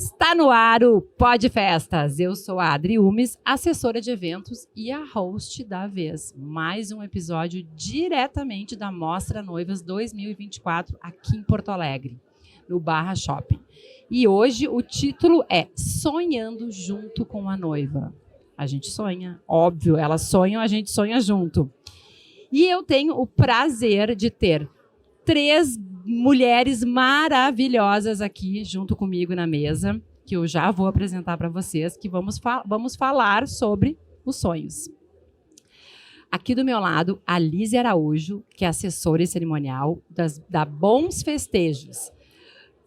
Está no ar o Pod Festas. Eu sou a Adri Umes, assessora de eventos e a host da vez. Mais um episódio diretamente da Mostra Noivas 2024 aqui em Porto Alegre, no Barra Shopping. E hoje o título é Sonhando Junto com a Noiva. A gente sonha, óbvio, elas sonham, a gente sonha junto. E eu tenho o prazer de ter 3 mulheres maravilhosas aqui junto comigo na mesa, que eu já vou apresentar para vocês, que vamos falar sobre os sonhos. Aqui do meu lado, a Lízia Araújo, que é assessora e cerimonial da Bons Festejos.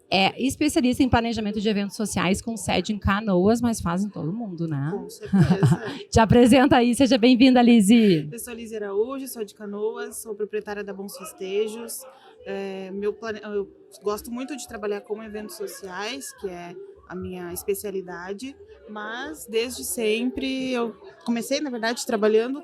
É especialista em planejamento de eventos sociais com sede em Canoas, mas faz em todo mundo, né? Com certeza. Te apresenta aí, seja bem-vinda, Lízia. Eu sou a Lízia Araújo, sou de Canoas, sou proprietária da Bons Festejos. Eu gosto muito de trabalhar com eventos sociais, que é a minha especialidade, mas desde sempre eu comecei, na verdade, trabalhando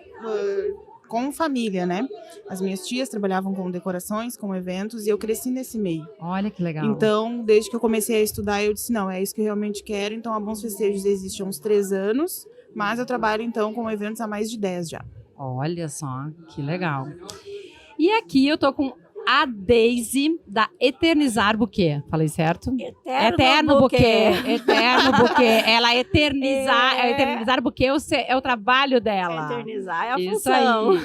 com família, né? As minhas tias trabalhavam com decorações, com eventos, e eu cresci nesse meio. Olha que legal. Então, desde que eu comecei a estudar, eu disse, não, é isso que eu realmente quero. Então, a Bons Festejos existe há uns 3 anos, mas eu trabalho, então, com eventos há mais de 10 já. Olha só, que legal. E aqui eu tô com a Deise, da Eternizar Buquê. Falei certo? Eterno Buquê. Eterno Buquê. Ela eternizar Buquê é o trabalho dela. Eternizar é a Isso função. aí.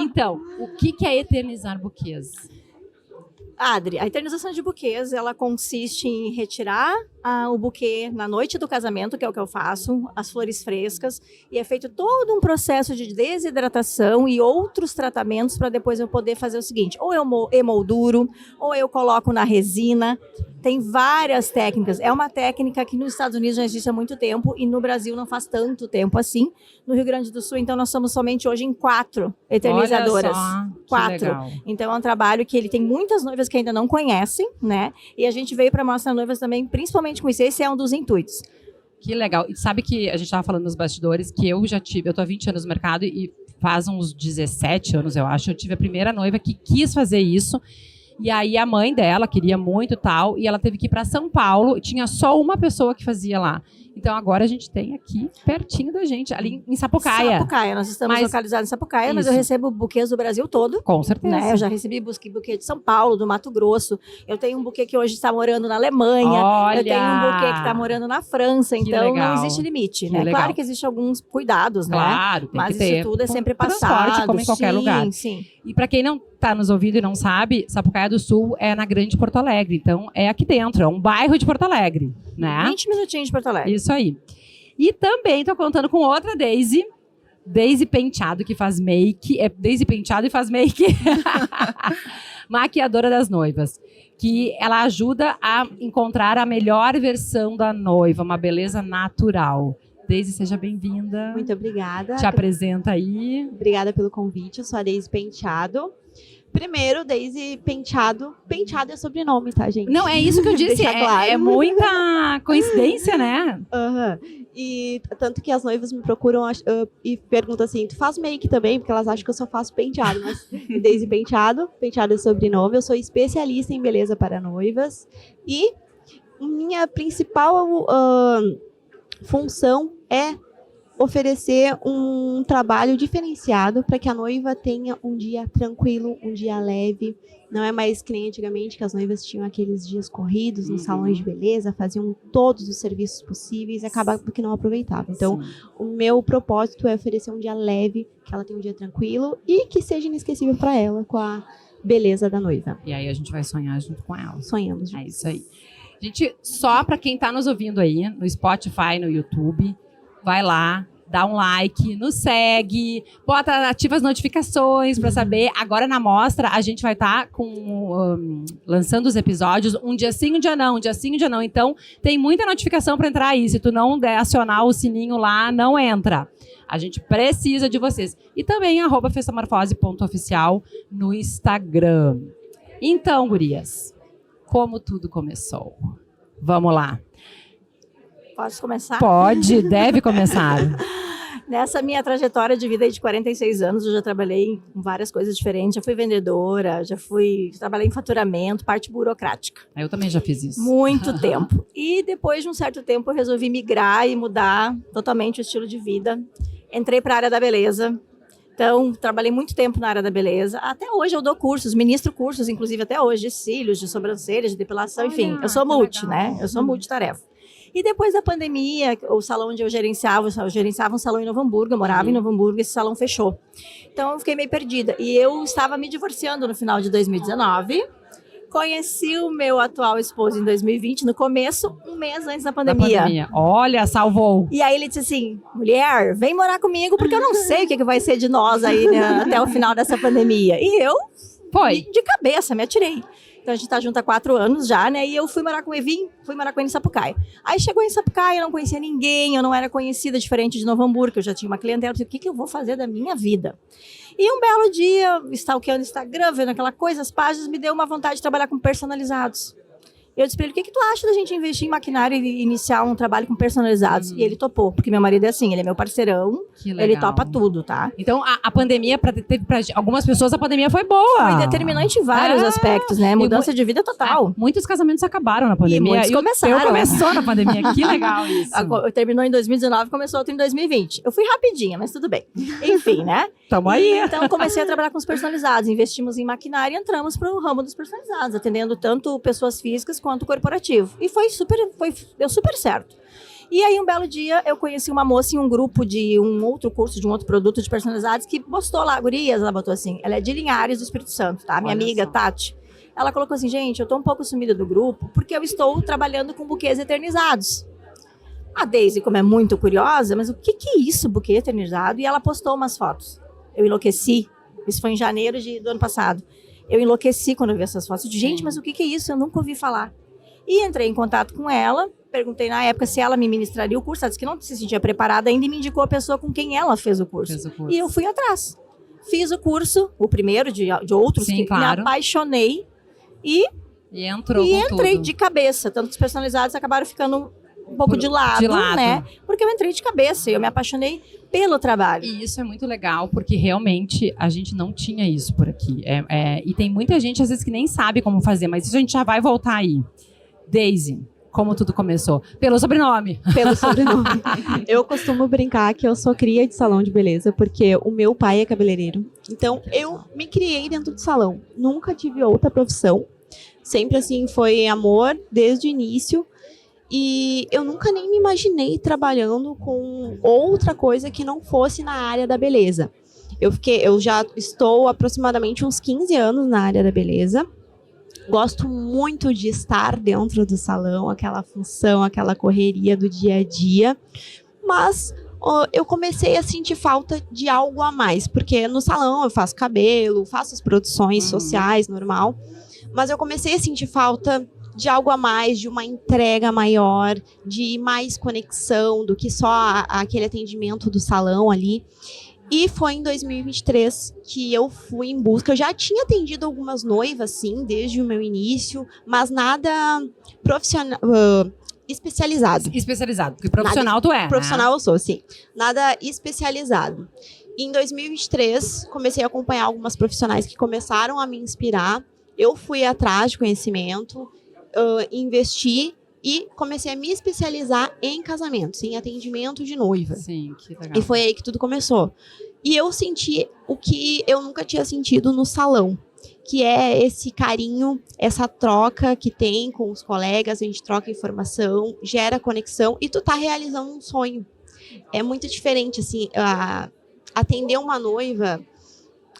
Então, o que é eternizar buquês? Adri, a eternização de buquês, ela consiste em retirar o buquê na noite do casamento, que é o que eu faço, as flores frescas, e é feito todo um processo de desidratação e outros tratamentos para depois eu poder fazer o seguinte, ou eu emolduro, ou eu coloco na resina. Tem várias técnicas. É uma técnica que nos Estados Unidos já existe há muito tempo e no Brasil não faz tanto tempo assim. No Rio Grande do Sul, então, nós somos somente hoje em 4 eternizadoras. Olha só, 4. legal. Então, é um trabalho que ele tem muitas noivas que ainda não conhecem, né? E a gente veio para mostrar noivas também, principalmente com isso. Esse é um dos intuitos. Que legal. E sabe que a gente estava falando nos bastidores que eu tô há 20 anos no mercado e faz uns 17 anos, eu acho, eu tive a primeira noiva que quis fazer isso. E aí a mãe dela queria muito tal, e ela teve que ir para São Paulo, tinha só uma pessoa que fazia lá. Então agora a gente tem aqui, pertinho da gente, ali em Sapucaia. Sapucaia, nós estamos localizados em Sapucaia, mas eu recebo buquês do Brasil todo. Com certeza. Né? Eu já recebi buquê de São Paulo, do Mato Grosso. Eu tenho um buquê que hoje está morando na Alemanha. Olha! Eu tenho um buquê que está morando na França. Que Então legal. não existe limite, Que né? legal. Claro que existem alguns cuidados, né? Claro, tem mas que ter. isso tudo é sempre Transporte, passado. como em qualquer lugar. Sim. E para quem não está nos ouvindo e não sabe, Sapucaia do Sul é na Grande Porto Alegre. Então é aqui dentro, é um bairro de Porto Alegre, né? 20 minutinhos de Porto Alegre. Isso aí. E também estou contando com outra Deise Penteado, que faz make. É Deise Penteado e faz make. Maquiadora das noivas. Que ela ajuda a encontrar a melhor versão da noiva, uma beleza natural. Deise, seja bem-vinda. Muito obrigada. Te apresenta aí. Obrigada pelo convite. Eu sou a Deise Penteado. Primeiro, Deise Penteado. Penteado é sobrenome, tá, gente? Não, é isso que eu disse. Deixa claro. É muita coincidência, né? E tanto que as noivas me procuram e perguntam assim, tu faz make também? Porque elas acham que eu só faço penteado. Mas Deise Penteado. Penteado é sobrenome. Eu sou especialista em beleza para noivas. E minha principal função é oferecer um trabalho diferenciado para que a noiva tenha um dia tranquilo, um dia leve. Não é mais que nem antigamente, que as noivas tinham aqueles dias corridos nos salões de beleza, faziam todos os serviços possíveis e acabava porque não aproveitavam. Então, o meu propósito é oferecer um dia leve, que ela tenha um dia tranquilo e que seja inesquecível para ela, com a beleza da noiva. E aí a gente vai sonhar junto com ela. Sonhamos juntos. É isso aí. Gente, só para quem está nos ouvindo aí, no Spotify, no YouTube, vai lá, dá um like, nos segue, ativa as notificações para saber. Agora na mostra a gente vai estar lançando os episódios um dia sim, um dia não, um dia sim, um dia não. Então tem muita notificação para entrar aí. Se tu não der acionar o sininho lá, não entra. A gente precisa de vocês. E também @festamorfose.oficial no Instagram. Então, gurias, como tudo começou? Vamos lá. Posso começar? Pode, deve começar. Nessa minha trajetória de vida aí de 46 anos, eu já trabalhei com várias coisas diferentes. Já fui vendedora, trabalhei em faturamento, parte burocrática. Eu também já fiz isso. Muito tempo. E depois de um certo tempo, eu resolvi migrar e mudar totalmente o estilo de vida. Entrei para a área da beleza. Então, trabalhei muito tempo na área da beleza. Até hoje eu dou cursos, ministro cursos, inclusive até hoje, de cílios, de sobrancelhas, de depilação, enfim. Eu sou multi, né? Eu sou multitarefa. E depois da pandemia, o salão onde eu gerenciava um salão em Novo Hamburgo, eu morava em Novo Hamburgo, esse salão fechou. Então, eu fiquei meio perdida. E eu estava me divorciando no final de 2019. Conheci o meu atual esposo em 2020, no começo, um mês antes da pandemia. Olha, salvou. E aí ele disse assim, mulher, vem morar comigo, porque eu não sei o que vai ser de nós aí, né, até o final dessa pandemia. E eu, de cabeça, me atirei. Então a gente tá junto há 4 anos já, né? E eu fui morar com o Evin, fui morar com ele em Sapucaia. Aí chegou em Sapucaia, eu não conhecia ninguém, eu não era conhecida, diferente de Novo Hamburgo, eu já tinha uma clientela. Eu disse, o que eu vou fazer da minha vida? E um belo dia, stalkeando o Instagram, vendo aquela coisa, as páginas, me deu uma vontade de trabalhar com personalizados. Eu disse pra ele, o que tu acha da gente investir em maquinário e iniciar um trabalho com personalizados? E ele topou, porque meu marido é assim, ele é meu parceirão, ele topa tudo, tá? Então, a pandemia, pra algumas pessoas, a pandemia foi boa. Foi determinante em vários aspectos, né? Mudança de vida total. Muitos casamentos acabaram na pandemia. E muitos começaram. Eu começou na pandemia, que legal isso. Terminou em 2019, começou outro em 2020. Eu fui rapidinha, mas tudo bem. Enfim, né? Tamo aí. Então, comecei a trabalhar com os personalizados. Investimos em maquinário e entramos pro ramo dos personalizados, atendendo tanto pessoas físicas quanto corporativo. E deu super certo. E aí, um belo dia, eu conheci uma moça em um grupo de um outro curso, de um outro produto de personalizados, que postou lá, gurias, ela botou assim, ela é de Linhares do Espírito Santo, tá? Minha amiga, Tati. Ela colocou assim, gente, eu tô um pouco sumida do grupo, porque eu estou trabalhando com buquês eternizados. A Daisy, como é muito curiosa, mas o que é isso, buquê eternizado? E ela postou umas fotos. Eu enlouqueci. Isso foi em janeiro do ano passado. Eu enlouqueci quando eu vi essas fotos. Eu disse, gente, mas o que é isso? Eu nunca ouvi falar. E entrei em contato com ela, perguntei na época se ela me ministraria o curso, ela disse que não se sentia preparada ainda e me indicou a pessoa com quem ela fez o curso. E eu fui atrás. Fiz o curso, o primeiro de outros, Sim, claro. Me apaixonei e entrei de cabeça. Tanto que os personalizados acabaram ficando um pouco de lado, né? Porque eu entrei de cabeça e eu me apaixonei pelo trabalho. E isso é muito legal, porque realmente a gente não tinha isso por aqui. E tem muita gente, às vezes, que nem sabe como fazer, mas isso a gente já vai voltar aí. Daisy, como tudo começou? Pelo sobrenome. Pelo sobrenome. Eu costumo brincar que eu sou cria de salão de beleza, porque o meu pai é cabeleireiro. Então, eu me criei dentro do salão. Nunca tive outra profissão. Sempre, assim, foi amor desde o início. E eu nunca nem me imaginei trabalhando com outra coisa que não fosse na área da beleza. Eu já estou aproximadamente uns 15 anos na área da beleza. Gosto muito de estar dentro do salão, aquela função, aquela correria do dia a dia. Mas eu comecei a sentir falta de algo a mais, porque no salão eu faço cabelo, faço as produções sociais, normal. Mas eu comecei a sentir falta de algo a mais, de uma entrega maior, de mais conexão do que só aquele atendimento do salão ali. E foi em 2023 que eu fui em busca. Eu já tinha atendido algumas noivas, sim, desde o meu início, mas nada profissional, especializado. Especializado, porque profissional tu é. Profissional né? eu sou, sim. Nada especializado. E em 2023, comecei a acompanhar algumas profissionais que começaram a me inspirar. Eu fui atrás de conhecimento, investi e comecei a me especializar em casamentos, em atendimento de noiva. Sim, que legal. E foi aí que tudo começou. E eu senti o que eu nunca tinha sentido no salão, que é esse carinho, essa troca que tem com os colegas, a gente troca informação, gera conexão e tu tá realizando um sonho. É muito diferente, assim, atender uma noiva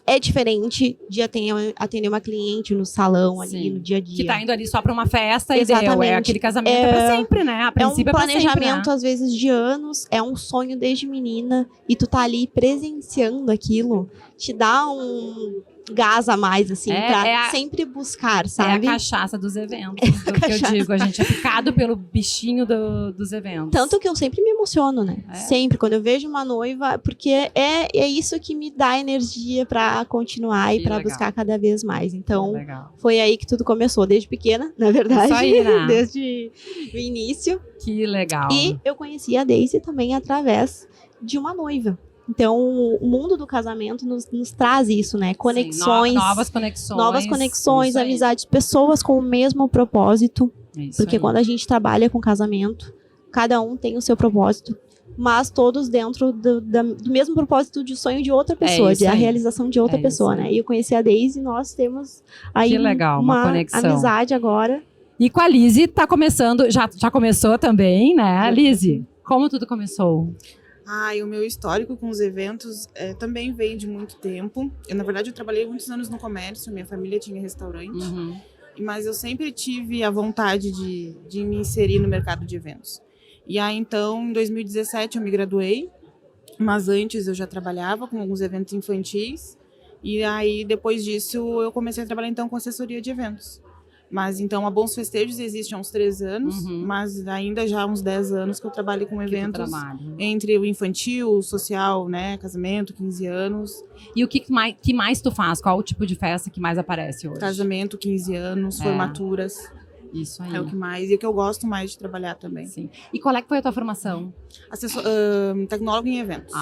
é diferente de atender uma cliente no salão, ali, Sim. no dia a dia. Que tá indo ali só pra uma festa. Exatamente. E deu. É aquele casamento é pra sempre, né? A princípio é um planejamento, pra sempre, né? às vezes, de anos. É um sonho desde menina. E tu tá ali presenciando aquilo. Te dá gás a mais, assim, É pra sempre buscar, sabe? É a cachaça dos eventos, do que eu digo. A gente é picado pelo bichinho dos eventos. Tanto que eu sempre me emociono, né? É? Sempre, quando eu vejo uma noiva, porque é isso que me dá energia pra continuar e Que pra legal. buscar cada vez mais. Então, Legal. foi aí que tudo começou, desde pequena, na verdade. Isso aí, né? Desde o início. Que legal. E eu conheci a Daisy também através de uma noiva. Então, o mundo do casamento nos traz isso, né? Conexões. Sim, novas conexões. Novas conexões, Isso aí. amizades, pessoas com o mesmo propósito. Isso Porque aí. quando a gente trabalha com casamento, cada um tem o seu propósito, mas todos dentro do mesmo propósito de sonho de outra pessoa, isso de a aí. realização de outra É pessoa, isso aí. né? E eu conheci a Daisy e nós temos aí Que legal, uma conexão. amizade agora. E com a Lizzy tá começando, já começou também, né, Lizzy? Como tudo começou? E o meu histórico com os eventos também vem de muito tempo. Na verdade, eu trabalhei muitos anos no comércio, minha família tinha restaurante, Uhum. mas eu sempre tive a vontade de me inserir no mercado de eventos. E aí, então, em 2017, eu me graduei, mas antes eu já trabalhava com alguns eventos infantis, e aí, depois disso, eu comecei a trabalhar, então, com assessoria de eventos. Mas, então, a Bons Festejos existe há uns 3 anos, Uhum. mas ainda já há uns 10 anos que eu trabalho com Que tu eventos trabalha. entre o infantil, o social, né, casamento, 15 anos, E o que mais tu faz? Qual o tipo de festa que mais aparece hoje? casamento, 15 anos, formaturas, Isso aí. é o que mais, e o que eu gosto mais de trabalhar também. Sim. E qual é que foi a tua formação? Tecnólogo em eventos.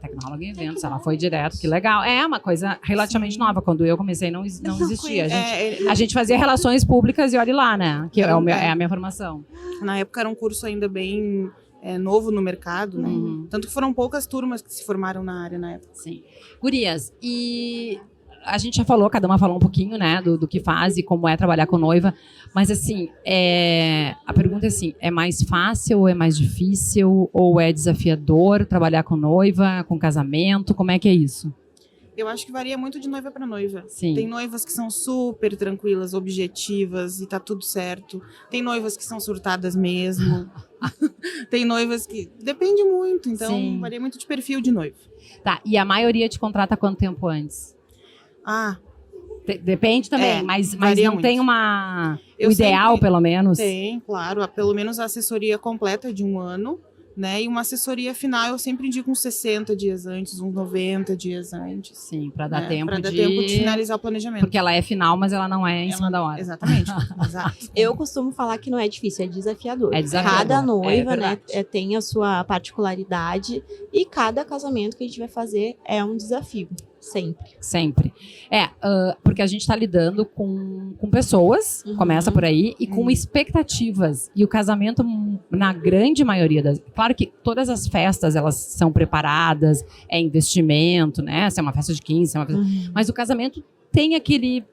Tecnóloga em eventos. Ela foi direto, que legal. É uma coisa relativamente nova. Quando eu comecei, não existia. A gente fazia relações públicas e olhe lá, né? Que é a minha formação. Na época era um curso ainda bem novo no mercado, né? Uhum. Tanto que foram poucas turmas que se formaram na área na época. Sim. Gurias, e a gente já falou, cada uma falou um pouquinho, né, do que faz e como é trabalhar com noiva, mas assim, a pergunta é assim, é mais fácil ou é mais difícil, ou é desafiador trabalhar com noiva, com casamento, como é que é isso? Eu acho que varia muito de noiva para noiva. Sim. Tem noivas que são super tranquilas, objetivas e tá tudo certo. Tem noivas que são surtadas mesmo. Tem noivas que... Depende muito, então Sim. varia muito de perfil de noivo. Tá, e a maioria te contrata quanto tempo antes? Depende também, mas varia não muito. tem o Eu ideal, sempre- pelo menos? Tem, claro. Pelo menos a assessoria completa de 1 ano, né? E uma assessoria final eu sempre indico uns 60 dias antes, uns 90 dias antes. Sim, para dar né? tempo Pra dar tempo de finalizar o planejamento. Porque ela é final, mas ela não é em cima da hora. Exatamente. Exato. Eu costumo falar que não é difícil, é desafiador. É desafiador, Cada noiva, é né, verdade. tem a sua particularidade e cada casamento que a gente vai fazer é um desafio, sempre. Sempre. Porque a gente está lidando com pessoas, Uhum. começa por aí, e com Uhum. expectativas. E o casamento, na grande maioria das... Claro que todas as festas, elas são preparadas, é investimento, né? Se é uma festa de 15, se é uma festa... Mas o casamento tem aquele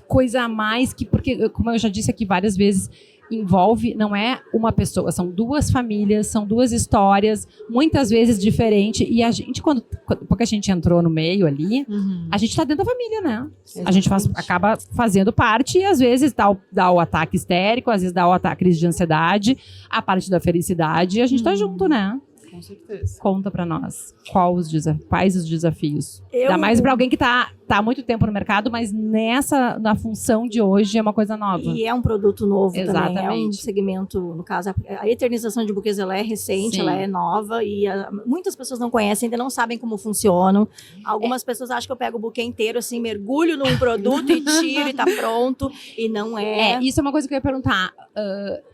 coisa a mais que, porque, como eu já disse aqui várias vezes, envolve, não é uma pessoa, são 2 famílias, são 2 histórias, muitas vezes diferentes, e a gente, porque a gente entrou no meio ali, a gente tá dentro da família, né? A gente acaba fazendo parte, e às vezes dá o ataque histérico, às vezes dá o ataque crise de ansiedade, a parte da felicidade, e a gente tá junto, né? Com certeza. Conta pra nós, quais os desafios? Eu- Ainda mais pra alguém que tá há muito tempo no mercado, mas na função de hoje é uma coisa nova. E é um produto novo também, é um Exatamente. segmento, no caso, a eternização de buquês, ela é recente, Sim. ela é nova e muitas pessoas não conhecem, ainda não sabem como funcionam. Algumas pessoas acham que eu pego o buquê inteiro, assim, mergulho num produto e tiro e tá pronto, e não é. Isso é uma coisa que eu ia perguntar.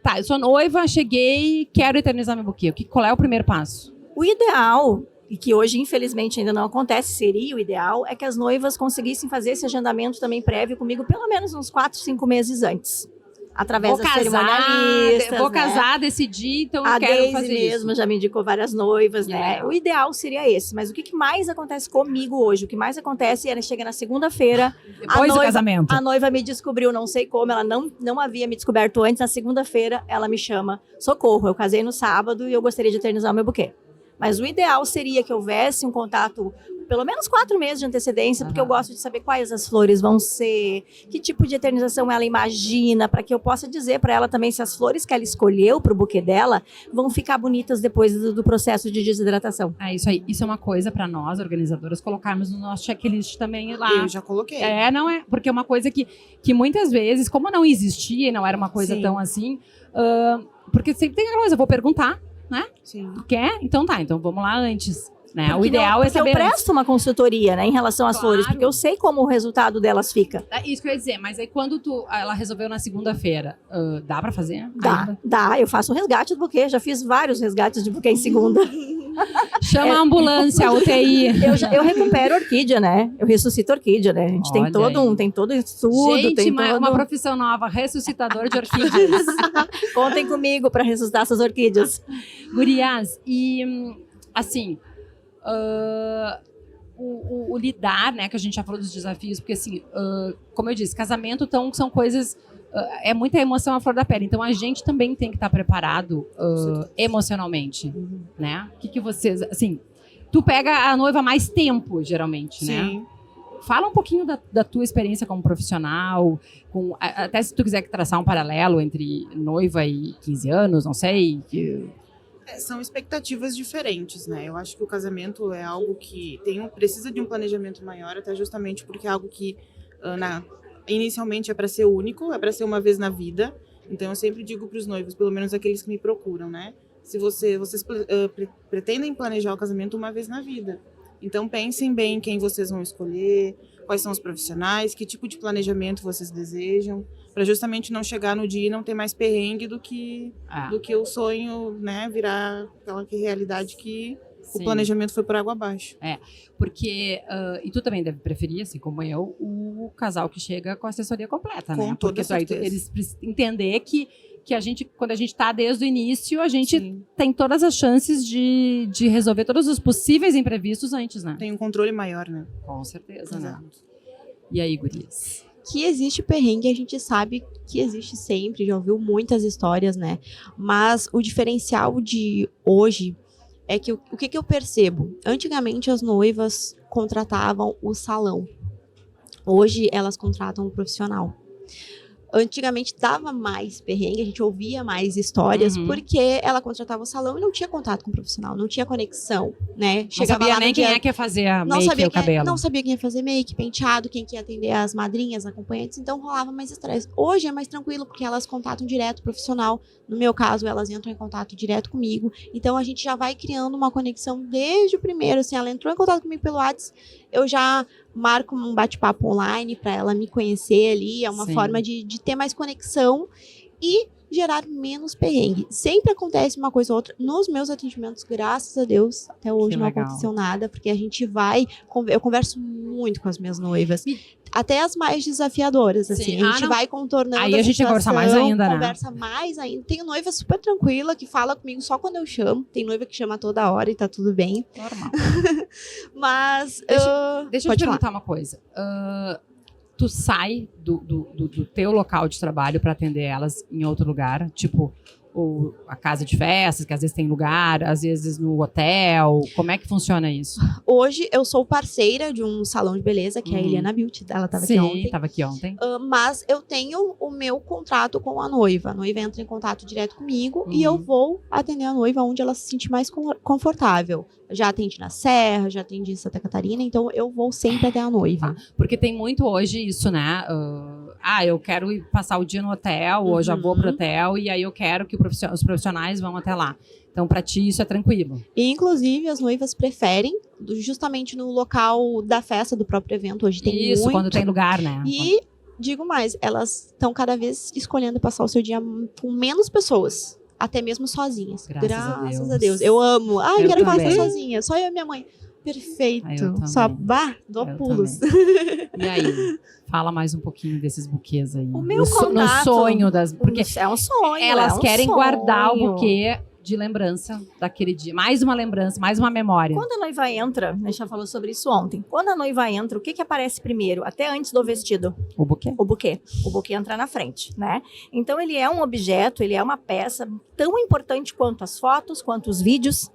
Tá, eu sou noiva, cheguei, quero eternizar meu buquê. Qual é o primeiro passo? O ideal, e que hoje infelizmente ainda não acontece, seria o ideal, é que as noivas conseguissem fazer esse agendamento também prévio comigo pelo menos uns 4, 5 meses antes. Através das cerimonialistas, vou né? casar, decidi, então eu A quero Daisy fazer mesmo isso. já me indicou várias noivas, Que né? legal. O ideal seria esse, mas o que mais acontece comigo hoje? O que mais acontece é chega na segunda-feira, Depois do casamento. a noiva me descobriu, não sei como, ela não havia me descoberto antes, na segunda-feira ela me chama, socorro, eu casei no sábado e eu gostaria de eternizar o meu buquê. Mas o ideal seria que houvesse um contato pelo menos 4 meses de antecedência, porque eu gosto de saber quais as flores vão ser, que tipo de eternização ela imagina, para que eu possa dizer para ela também se as flores que ela escolheu para o buquê dela vão ficar bonitas depois do processo de desidratação. É isso aí. Isso é uma coisa para nós, organizadoras, colocarmos no nosso checklist também lá. Eu já coloquei. Não é? Porque é uma coisa que muitas vezes, como não existia e não era uma coisa Sim. tão assim, porque sempre tem aquela coisa, eu vou perguntar, né? Sim. Tu quer? Então tá, então vamos lá antes. Né? Porque O ideal é porque saber eu presto uma consultoria, né, em relação às Claro. flores, porque eu sei como o resultado delas fica. É isso que eu ia dizer, mas aí quando ela resolveu na segunda-feira, dá pra fazer? Dá, eu faço o resgate do buquê, já fiz vários resgates de buquê em segunda. Chama a ambulância, a UTI. Eu recupero orquídea, né? Eu ressuscito orquídea, né? A gente Olha tem todo estudo, Gente, tem uma profissão nova, ressuscitador de orquídeas. Contem comigo para ressuscitar essas orquídeas. Gurias, e assim, o lidar, né, que a gente já falou dos desafios, porque assim, como eu disse, casamento são coisas, é muita emoção à flor da pele, então a gente também tem que estar preparado emocionalmente, né? O que vocês, assim, tu pega a noiva mais tempo, geralmente, né? Sim. Fala um pouquinho da tua experiência como profissional, até se tu quiser traçar um paralelo entre noiva e 15 anos, não sei. São expectativas diferentes, né? Eu acho que o casamento é algo que precisa de um planejamento maior, até justamente porque é algo que inicialmente é para ser único, é para ser uma vez na vida. Então eu sempre digo para os noivos, pelo menos aqueles que me procuram, né? Se vocês pretendem planejar o casamento uma vez na vida, então pensem bem quem vocês vão escolher, quais são os profissionais, que tipo de planejamento vocês desejam, para justamente não chegar no dia e não ter mais perrengue do que o sonho, né, virar aquela realidade que Sim. o planejamento foi por água abaixo. Porque, e tu também deve preferir, assim como eu, o casal que chega com a assessoria completa, Com né? toda Porque certeza. eles precisam entender que a gente, quando a gente está desde o início, a gente Sim. tem todas as chances de resolver todos os possíveis imprevistos antes, né? Tem um controle maior, né? Com certeza, né? Exato. E aí, gurias? Que existe perrengue, a gente sabe que existe sempre, já ouviu muitas histórias, né? Mas o diferencial de hoje é que o que eu percebo? Antigamente as noivas contratavam o salão. Hoje elas contratam o profissional. Antigamente dava mais perrengue, a gente ouvia mais histórias, porque ela contratava o salão e não tinha contato com o profissional, não tinha conexão, né? Não sabia nem quem é que ia fazer a make e o cabelo. Não sabia quem ia fazer make, penteado, quem que ia atender as madrinhas, acompanhantes, então rolava mais estresse. Hoje é mais tranquilo, porque elas contatam direto o profissional. No meu caso, elas entram em contato direto comigo. Então a gente já vai criando uma conexão desde o primeiro. Assim, ela entrou em contato comigo pelo WhatsApp, eu já marco um bate-papo online para ela me conhecer ali. É uma Sim. forma de ter mais conexão e gerar menos perrengue. Sempre acontece uma coisa ou outra. Nos meus atendimentos, graças a Deus, até hoje Que não legal. aconteceu nada, porque a gente eu converso muito com as minhas noivas. Até as mais desafiadoras, assim. Sim. A gente vai contornando Aí a gente situação, conversa mais ainda, né? Conversa mais ainda. Tenho noiva super tranquila, que fala comigo só quando eu chamo. Tem noiva que chama toda hora e tá tudo bem. Normal. Mas, Deixa eu te perguntar uma coisa. Tu sai do teu local de trabalho para atender elas em outro lugar? Tipo, a casa de festas, que às vezes tem lugar, às vezes no hotel. Como é que funciona isso? hoje eu sou parceira de um salão de beleza, que é a Eliana Beauty. Ela tava aqui ontem. Sim, tava aqui ontem. Mas eu tenho o meu contrato com a noiva. A noiva entra em contato direto comigo e eu vou atender a noiva onde ela se sentir mais confortável. Já atendi na Serra, já atendi em Santa Catarina, então eu vou sempre até a noiva. Porque tem muito hoje isso, né? Eu quero ir passar o dia no hotel, ou já vou pro hotel, e aí eu quero que os profissionais vão até lá. Então, pra ti, isso é tranquilo. E, inclusive, as noivas preferem, justamente no local da festa, do próprio evento. Hoje tem isso, muito. quando tem lugar, né? E, digo mais, elas estão cada vez escolhendo passar o seu dia com menos pessoas. Até mesmo sozinhas. Graças a Deus. Eu amo. Eu quero também. passar sozinha. Só eu e minha mãe. Perfeito. Eu Só também. dou Eu pulos. E aí? Fala mais um pouquinho desses buquês aí. O meu no contato- sonho das... Porque É um sonho. elas é um querem sonho. guardar o buquê de lembrança daquele dia. Mais uma lembrança, mais uma memória. Quando a noiva entra, a gente já falou sobre isso ontem. Quando a noiva entra, o que aparece primeiro? Até antes do vestido? O buquê. O buquê. O buquê entra na frente, né? Então, ele é um objeto, ele é uma peça tão importante quanto as fotos, quanto os vídeos,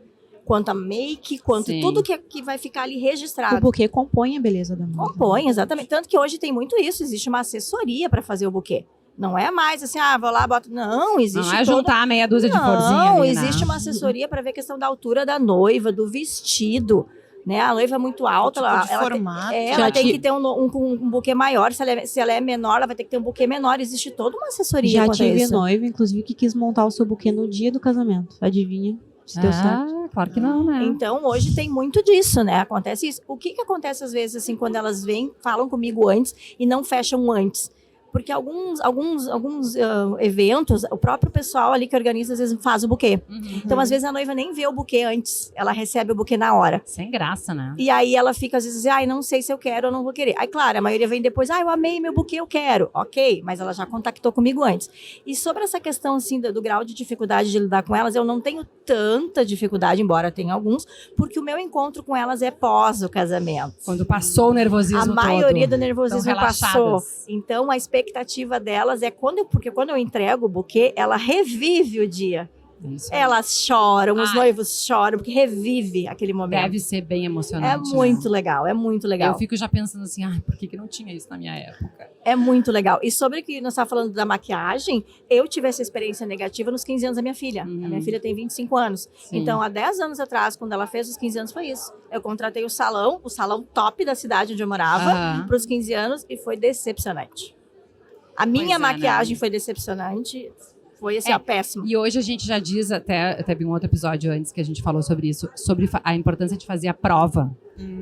quanto a make, quanto Sim. tudo que vai ficar ali O registrado. buquê compõe a beleza da noiva. Compõe, exatamente. Tanto que hoje tem muito isso, existe uma assessoria para fazer o buquê. Não é mais assim, vou lá, boto. Não, existe Não é toda... juntar meia dúzia de florzinha Não, ali, existe né? uma assessoria para ver a questão da altura da noiva, do vestido, né? A noiva é muito alta, Tipo de ela formato. ela tem que ter um buquê maior. Se ela é menor, ela vai ter que ter um buquê menor. Existe toda uma assessoria Já quanto a tive isso. noiva, inclusive, que quis montar o seu buquê no dia do casamento. Adivinha? Se deu certo. Claro que não, né? Então, hoje tem muito disso, né? Acontece isso. O que acontece às vezes, assim, quando elas vêm, falam comigo antes e não fecham antes? Porque alguns eventos, o próprio pessoal ali que organiza, às vezes faz o buquê. Uhum. Então, às vezes, a noiva nem vê o buquê antes. Ela recebe o buquê na hora. Sem graça, né? E aí ela fica, às vezes, não sei se eu quero ou não vou querer. Aí, claro, a maioria vem depois, eu amei meu buquê, eu quero. Ok, mas ela já contactou comigo antes. E sobre essa questão, assim, do grau de dificuldade de lidar com elas, eu não tenho tanta dificuldade, embora tenha alguns, porque o meu encontro com elas é pós o casamento. Quando passou o nervosismo A maioria todo. do nervosismo Tão passou. relaxadas. Então, a expectativa delas é porque quando eu entrego o buquê, ela revive o dia. Isso aí. Elas choram, os Ai. noivos choram, porque revive aquele momento. Deve ser bem É emocionante. muito né? legal, é muito legal. Eu fico já pensando assim, por que não tinha isso na minha época? É muito legal. E sobre o que nós estávamos falando da maquiagem, eu tive essa experiência negativa nos 15 anos da minha filha. Uhum. A minha filha tem 25 anos. Sim. Então, há 10 anos atrás, quando ela fez os 15 anos, foi isso. Eu contratei o salão top da cidade onde eu morava, Aham. para os 15 anos, e foi decepcionante. A minha é, maquiagem né? foi decepcionante. Foi assim, É, péssimo. E hoje a gente já diz, até vi um outro episódio antes que a gente falou sobre isso, sobre a importância de fazer a prova.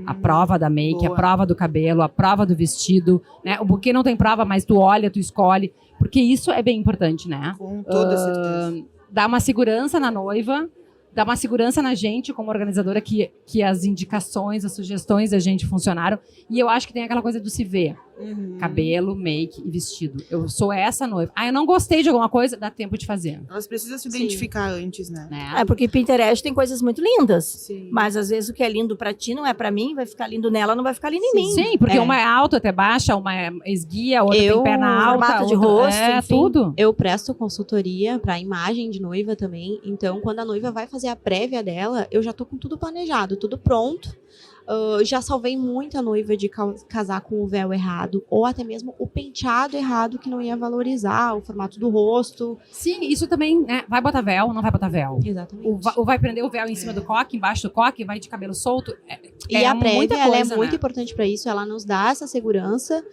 A prova da make, boa. a prova do cabelo, a prova do vestido, né? O buquê não tem prova, mas tu olha, tu escolhe. Porque isso é bem importante, né? Com toda certeza. Dá uma segurança na noiva, dá uma segurança na gente como organizadora que as indicações, as sugestões da gente funcionaram. E eu acho que tem aquela coisa do se ver. Uhum. Cabelo, make e vestido. Eu sou essa noiva. Eu não gostei de alguma coisa, dá tempo de fazer. Elas precisam se Sim. identificar antes, né? Né? Porque Pinterest tem coisas muito lindas. Sim. Mas às vezes o que é lindo pra ti não é pra mim, vai ficar lindo nela, não vai ficar lindo em mim. Sim, porque É. uma é alta, outra é baixa, uma é esguia, outra tem perna alta, formato de outra- rosto, é enfim. tudo. Eu presto consultoria para imagem de noiva também. Então, quando a noiva vai fazer a prévia dela, eu já tô com tudo planejado, tudo pronto. Já salvei muita noiva de casar com o véu errado, ou até mesmo o penteado errado que não ia valorizar o formato do rosto. Sim, isso também, né? Vai botar véu, não vai botar véu. Exatamente. Ou vai prender o véu em cima do coque, embaixo do coque, vai de cabelo solto. E É a prévia, muita ela coisa, é muito né? importante para isso, ela nos dá essa segurança.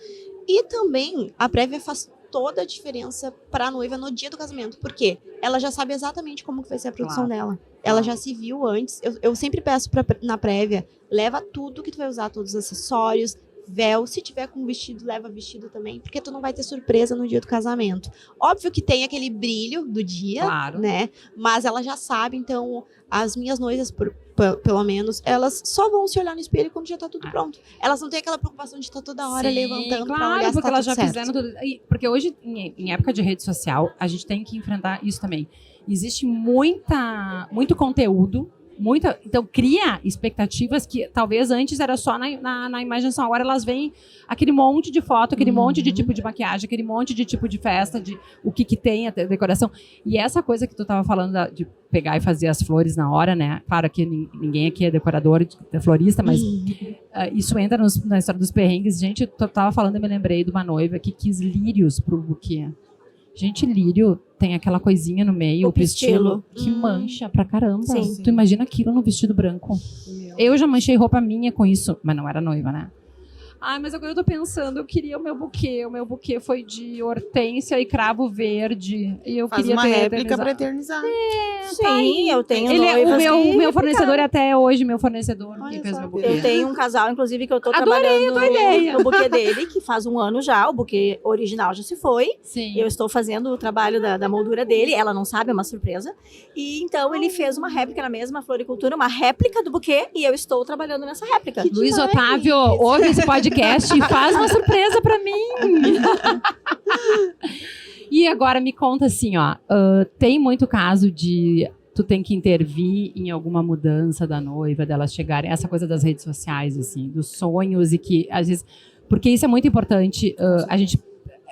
E também, a prévia faz toda a diferença para a noiva no dia do casamento. Por quê? Ela já sabe exatamente como que vai ser a produção dela. Ela já se viu antes. Eu sempre peço na prévia, leva tudo que tu vai usar, todos os acessórios, véu. Se tiver com vestido, leva vestido também, porque tu não vai ter surpresa no dia do casamento. Óbvio que tem aquele brilho do dia, Claro. né? Mas ela já sabe, então as minhas noivas, pelo menos, elas só vão se olhar no espelho quando já tá tudo pronto. Elas não têm aquela preocupação de estar toda hora Sim, levantando pra claro, olhar se porque tá elas tudo já certo. fizeram tudo. Porque hoje, em época de rede social, a gente tem que enfrentar isso também. Existe muito conteúdo, então cria expectativas que talvez antes era só na imaginação. Agora elas veem aquele monte de foto, aquele monte de tipo de maquiagem, aquele monte de tipo de festa, de o que tem a decoração. E essa coisa que tu tava falando de pegar e fazer as flores na hora, né? Claro que ninguém aqui é decorador, é florista, mas isso entra na história dos perrengues. Gente, eu tava falando, eu me lembrei de uma noiva que quis lírios pro buquê. Gente, lírio tem aquela coisinha no meio, o pistilo, que mancha pra caramba. Sim. Tu imagina aquilo no vestido branco. Meu. Eu já manchei roupa minha com isso, mas não era noiva, né? Ai, mas agora eu tô pensando, eu queria o meu buquê. O meu buquê foi de hortênsia e cravo verde. E eu Faz queria uma ter réplica eternizado. pra eternizar. Sim, eu tenho Ele é noivas o meu que fornecedor é até hoje, meu fornecedor que Olha fez só. meu buquê. Eu tenho um casal, inclusive, que eu tô Adorei trabalhando a tua ideia. no buquê dele, que faz 1 ano já. O buquê original já se foi. Sim. Eu estou fazendo o trabalho da moldura dele. Ela não sabe, é uma surpresa. E então ele fez uma réplica na mesma floricultura, uma réplica do buquê, e eu estou trabalhando nessa réplica. Luiz demais. Otávio, ouve esse podcast e faz uma surpresa pra mim. E agora me conta assim, ó, tem muito caso de tu tem que intervir em alguma mudança da noiva, delas chegarem, essa coisa das redes sociais, assim, dos sonhos e que às vezes, porque isso é muito importante,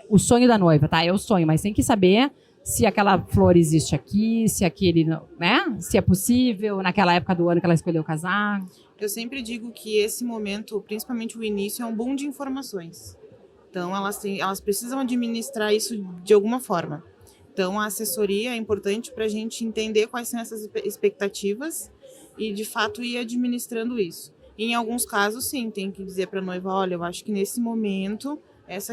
o sonho da noiva, tá? É o sonho, mas tem que saber se aquela flor existe aqui, se aquele, né? Se é possível, naquela época do ano que ela escolheu casar. Eu sempre digo que esse momento, principalmente o início, é um boom de informações. Então, elas precisam administrar isso de alguma forma. Então, a assessoria é importante para a gente entender quais são essas expectativas e, de fato, ir administrando isso. E, em alguns casos, sim, tem que dizer para a noiva, olha, eu acho que nesse momento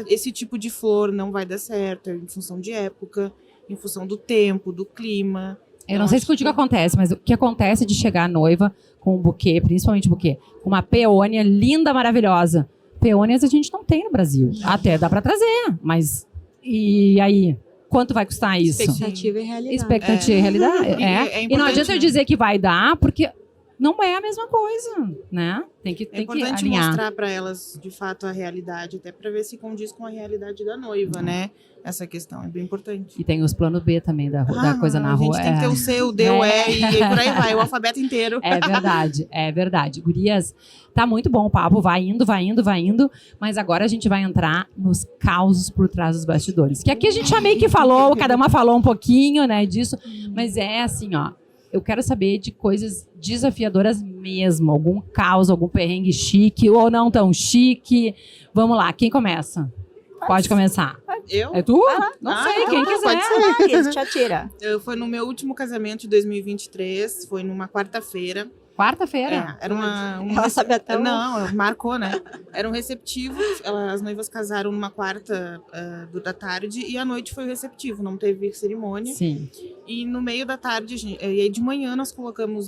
esse tipo de flor não vai dar certo, em função de época, em função do tempo, do clima. Eu não sei se contigo acontece, mas o que acontece de chegar a noiva com um buquê, principalmente buquê, com uma peônia linda, maravilhosa. Peônias a gente não tem no Brasil. Até dá para trazer, mas e aí? Quanto vai custar isso? Expectativa e realidade. Expectativa e realidade. É E não adianta eu né? dizer que vai dar, porque não é a mesma coisa, né? Tem que importante alinhar. mostrar para elas, de fato, a realidade, até para ver se condiz com a realidade da noiva, né? Essa questão é bem importante. E tem os planos B também da coisa na rua. A gente tem que ter o C, o D, o E e por aí vai, o alfabeto inteiro. É verdade, é verdade. Gurias, tá muito bom o papo, vai indo, mas agora a gente vai entrar nos causos por trás dos bastidores. Que aqui a gente já meio que falou, cada uma falou um pouquinho, né, disso, mas é assim, ó, eu quero saber de coisas desafiadoras mesmo, algum caos, algum perrengue chique ou não tão chique. Vamos lá, quem começa? Pode começar. Eu? É tu? Não sei, quem então, quiser. pode ser. Isso, te atira. Foi no meu último casamento de 2023, foi numa quarta-feira. Quarta-feira. Era uma Ela sabe até Não, marcou, né? Era um receptivo, as noivas casaram numa quarta da tarde e à noite foi o receptivo, não teve cerimônia. Sim. E no meio da tarde, e aí de manhã nós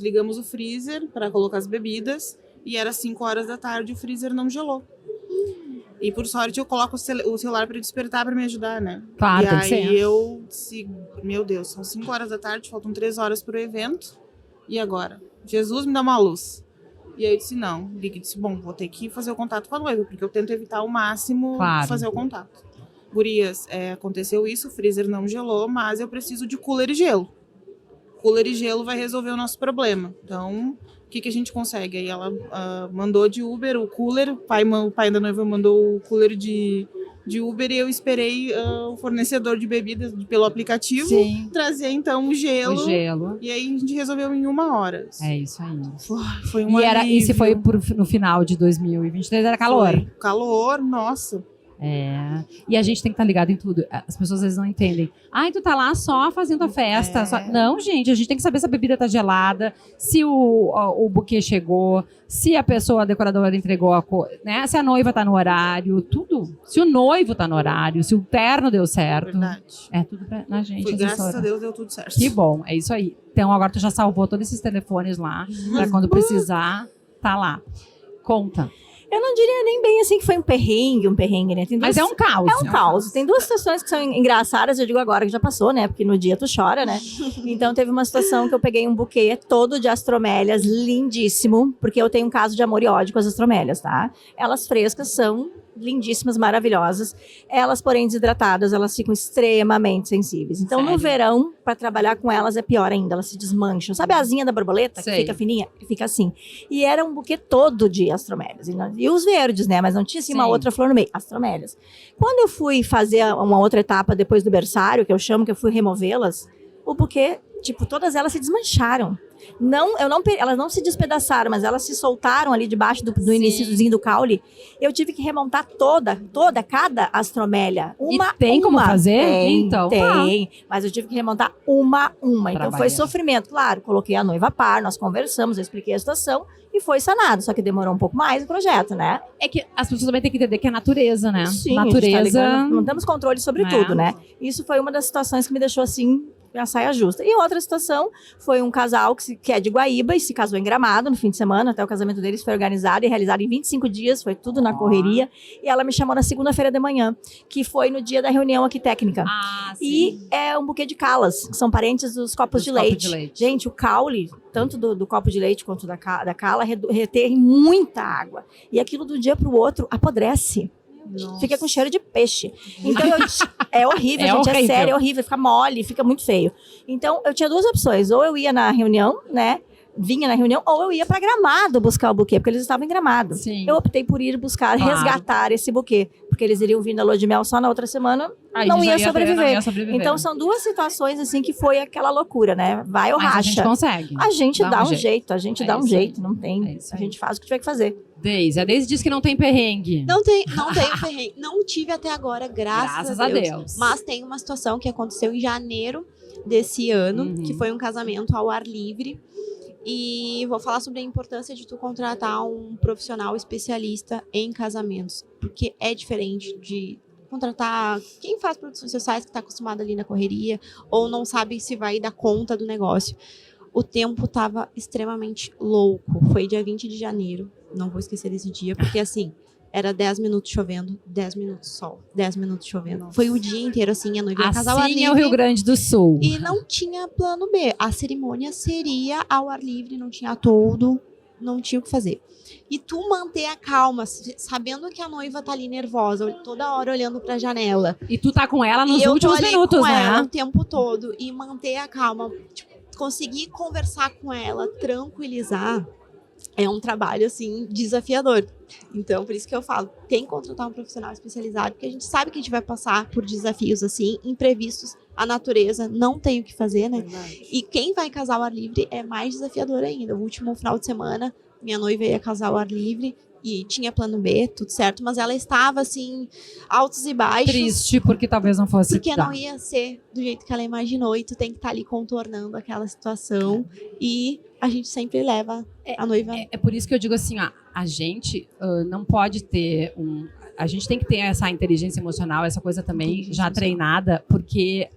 ligamos o freezer para colocar as bebidas e era 5 horas da tarde e o freezer não gelou. E por sorte eu coloco o celular para despertar para me ajudar, né? Claro, e tem que ser. aí eu disse, meu Deus, são 5 horas da tarde, faltam 3 horas para o evento. E agora? Jesus me dá uma luz. E aí eu disse, não. Disse, bom, vou ter que fazer o contato com a noiva, porque eu tento evitar ao máximo fazer o contato. Gurias, aconteceu isso, o freezer não gelou, mas eu preciso de cooler e gelo. Cooler e gelo vai resolver o nosso problema. Então, o que a gente consegue? Aí ela mandou de Uber o cooler, o pai da noiva mandou o cooler de Uber e eu esperei o fornecedor de bebidas pelo aplicativo trazer então o gelo. E aí a gente resolveu em 1 hora. É isso aí. Foi um alívio. E se foi no final de 2023, era calor. Foi. Calor, nossa. É. E a gente tem que estar ligado em tudo. As pessoas às vezes não entendem. Ai, tu tá lá só fazendo a festa. Não, gente, a gente tem que saber se a bebida tá gelada, se o buquê chegou, se a pessoa, a decoradora entregou né? Se a noiva tá no horário, tudo. Se o noivo tá no horário, se o terno deu certo. Verdade. É tudo na gente. Graças a Deus deu tudo certo. Que bom, é isso aí. Então agora tu já salvou todos esses telefones lá, pra quando precisar, tá lá. Conta. Eu não diria nem bem assim que foi um perrengue, né? Mas é um caos. É um caos. Tem 2 situações que são engraçadas, eu digo agora que já passou, né? Porque no dia tu chora, né? Então teve uma situação que eu peguei um buquê todo de astromélias, lindíssimo, porque eu tenho um caso de amor e ódio com as astromélias, tá? Elas frescas são lindíssimas, maravilhosas. Elas, porém, desidratadas, elas ficam extremamente sensíveis. Então, Sério? no verão, para trabalhar com elas é pior ainda, elas se desmancham. Sabe a asinha da borboleta, Sei. que fica fininha? Fica assim. E era um buquê todo de astromélias. E os verdes, né? Mas não tinha, assim, uma Sim. outra flor no meio. Astromélias. Quando eu fui fazer uma outra etapa depois do berçário, que eu chamo, que eu fui removê-las, o buquê, tipo, todas elas se desmancharam. Elas não se despedaçaram, mas elas se soltaram ali debaixo do iniciozinho do caule. Eu tive que remontar cada astromélia. Tem como fazer? Tem, Então, tem. Mas eu tive que remontar uma. Então foi Trabalheira. sofrimento. Claro, coloquei a noiva a par, nós conversamos, eu expliquei a situação e foi sanado. Só que demorou um pouco mais o projeto, né? É que as pessoas também têm que entender que é natureza, né? Sim, Natureza. a gente tá ligando, não temos controle sobre É. tudo, né? Isso foi uma das situações que me deixou assim, a saia justa. E outra situação foi um casal que é de Guaíba e se casou em Gramado no fim de semana. Até o casamento deles foi organizado e realizado em 25 dias, foi tudo na correria. E ela me chamou na segunda-feira de manhã, que foi no dia da reunião aqui técnica. Ah, sim. E é um buquê de calas, que são parentes dos copos de leite. Gente, o caule, tanto do copo de leite quanto da cala, retém muita água. E aquilo do dia para o outro apodrece. Nossa. Fica com cheiro de peixe. Então, é horrível, É gente. horrível. É sério, é horrível. Fica mole, fica muito feio. Então, eu tinha 2 opções. Ou eu ia na reunião, né? vinha na reunião, ou eu ia para Gramado buscar o buquê, porque eles estavam em Gramado. Sim. Eu optei por ir buscar, Claro. resgatar esse buquê, porque eles iriam vir na lua de mel só na outra semana, Aí não já ia sobreviver. não ia sobreviver. Então são duas situações assim que foi aquela loucura, né? Vai ou Mas a gente racha. consegue. A gente dá um jeito, a gente É dá um isso aí. jeito, não É tem. isso A aí. gente faz o que tiver que fazer. Deise, a Deise disse que não tem perrengue. Não tem perrengue. Não tive até agora, graças a Deus. Mas tem uma situação que aconteceu em janeiro desse ano, Uhum. que foi um casamento ao ar livre. E vou falar sobre a importância de tu contratar um profissional especialista em casamentos. Porque é diferente de contratar quem faz produções sociais, que está acostumado ali na correria, ou não sabe se vai dar conta do negócio. O tempo estava extremamente louco. Foi dia 20 de janeiro. Não vou esquecer desse dia, porque assim, era 10 minutos chovendo, 10 minutos sol, 10 minutos chovendo. Nossa. Foi o dia inteiro assim, a noiva ia casar ao ar Assim livre. é o Rio Grande do Sul. E não tinha plano B. A cerimônia seria ao ar livre, não tinha toldo, não tinha o que fazer. E tu manter a calma, sabendo que a noiva tá ali nervosa, toda hora olhando pra janela. E tu tá com ela nos e eu tô últimos ali minutos, com ela né? o tempo todo. E manter a calma, tipo, conseguir conversar com ela, tranquilizar, é um trabalho, assim, desafiador. Então, por isso que eu falo, tem que contratar um profissional especializado, porque a gente sabe que a gente vai passar por desafios, assim, imprevistos. A natureza não tem o que fazer, né? Verdade. E quem vai casar ao ar livre é mais desafiador ainda. O último final de semana, minha noiva ia casar ao ar livre e tinha plano B, tudo certo, mas ela estava, assim, altos e baixos. Triste, porque talvez não fosse Porque dar. não ia ser do jeito que ela imaginou e tu tem que estar ali contornando aquela situação. E a gente sempre leva a noiva. É por isso que eu digo assim, ó, a gente não pode ter a gente tem que ter essa inteligência emocional, essa coisa também Inteligência já emocional. treinada, porque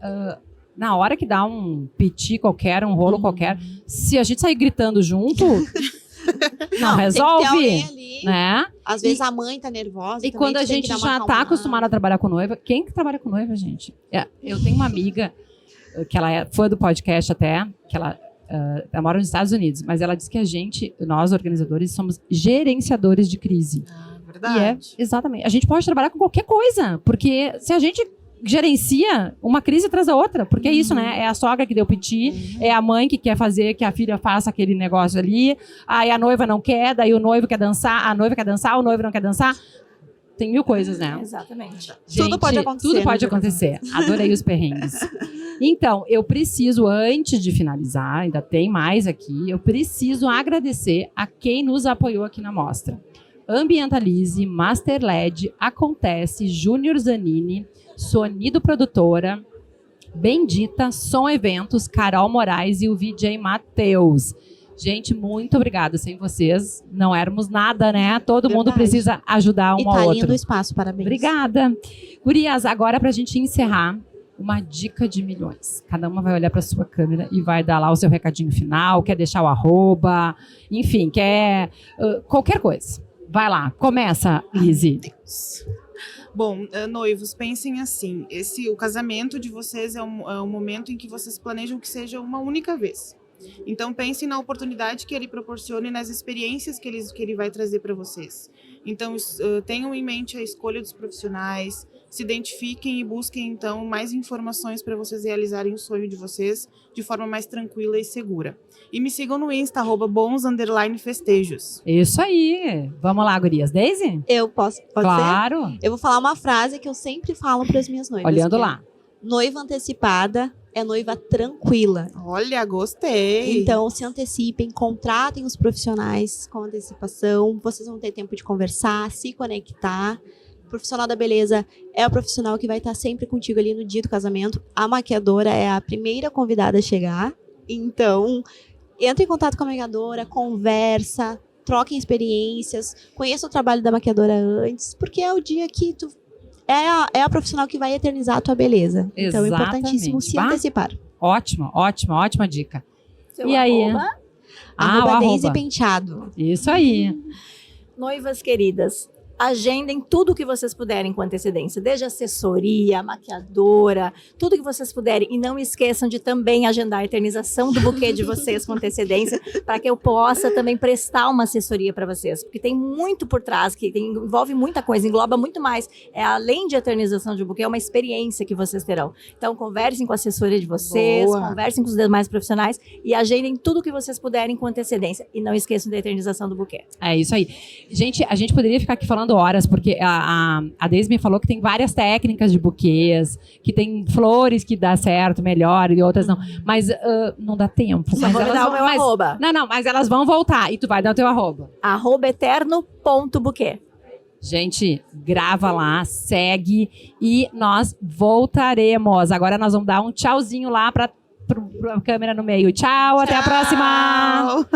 na hora que dá um piti qualquer, um rolo qualquer, se a gente sair gritando junto, não resolve, Tem que ter alguém ali. né? Às vezes a mãe tá nervosa. E também, quando tu a tem que gente dar uma já tá acalmada. acostumado a trabalhar com noiva, quem que trabalha com noiva, gente? Eu tenho uma amiga que ela é fã do podcast até, que ela mora nos Estados Unidos, mas ela diz que nós organizadores, somos gerenciadores de crise. Ah, E verdade. exatamente. A gente pode trabalhar com qualquer coisa, porque se a gente gerencia uma crise atrás da outra, porque é isso, né? É a sogra que deu piti, é a mãe que quer fazer que a filha faça aquele negócio ali, aí a noiva não quer, daí o noivo quer dançar, a noiva quer dançar, o noivo não quer dançar. Tem mil coisas, né? Exatamente. Tudo pode acontecer, Tudo né, pode de acontecer. Adorei os perrengues. Então, eu preciso, antes de finalizar, ainda tem mais aqui, eu preciso agradecer a quem nos apoiou aqui na mostra. Ambientalize, Master LED, Acontece, Júnior Zanini, Sonido Produtora, Bendita, Som Eventos, Carol Moraes e o VJ Matheus. Gente, muito obrigada. Sem vocês, não éramos nada, né? Todo mundo Verdade. precisa ajudar E um ao tá outro. lindo o espaço, parabéns. Obrigada. Gurias, agora pra gente encerrar, uma dica de milhões. Cada uma vai olhar pra sua câmera e vai dar lá o seu recadinho final, quer deixar o arroba, enfim, quer qualquer coisa. Vai lá, começa, Lizzy. Bom, noivos, pensem assim, o casamento de vocês é um momento em que vocês planejam que seja uma única vez. Então pensem na oportunidade que ele proporciona e nas experiências que ele vai trazer para vocês. Então tenham em mente a escolha dos profissionais, se identifiquem e busquem então mais informações para vocês realizarem o sonho de vocês de forma mais tranquila e segura. E me sigam no Insta, @bons_festejos. Isso aí. Vamos lá, gurias. Daisy? Eu posso, pode ser? Claro. Eu vou falar uma frase que eu sempre falo para as minhas noivas. Olhando que é, lá. noiva antecipada é noiva tranquila. Olha, gostei! Então, se antecipem, contratem os profissionais com antecipação. Vocês vão ter tempo de conversar, se conectar. O profissional da beleza é o profissional que vai estar sempre contigo ali no dia do casamento. A maquiadora é a primeira convidada a chegar. Então, entre em contato com a maquiadora, conversa, troquem experiências, conheça o trabalho da maquiadora antes, porque é o dia que tu é a profissional que vai eternizar a tua beleza. Então é importantíssimo Exatamente. se Bah. antecipar. ótima dica. Seu E aí? arroba. Ah, o Arroba Daisy arroba. Penteado. Isso aí. Noivas queridas, agendem tudo que vocês puderem com antecedência, desde assessoria, maquiadora, tudo que vocês puderem. E não esqueçam de também agendar a eternização do buquê de vocês com antecedência, para que eu possa também prestar uma assessoria para vocês. Porque tem muito por trás, que envolve muita coisa, engloba muito mais. Além de eternização de buquê, é uma experiência que vocês terão. Então, conversem com a assessoria de vocês, conversem com os demais profissionais e agendem tudo que vocês puderem com antecedência. E não esqueçam da eternização do buquê. É isso aí. Gente, a gente poderia ficar aqui falando horas, porque a Deise me falou que tem várias técnicas de buquês, que tem flores que dá certo melhor e outras não. Mas não dá tempo. Só vou me dar o meu arroba. Não, mas elas vão voltar. E tu vai dar o teu arroba. @eterno.buquê. Gente, grava lá, segue e nós voltaremos. Agora nós vamos dar um tchauzinho lá para a câmera no meio. Tchau, até a próxima!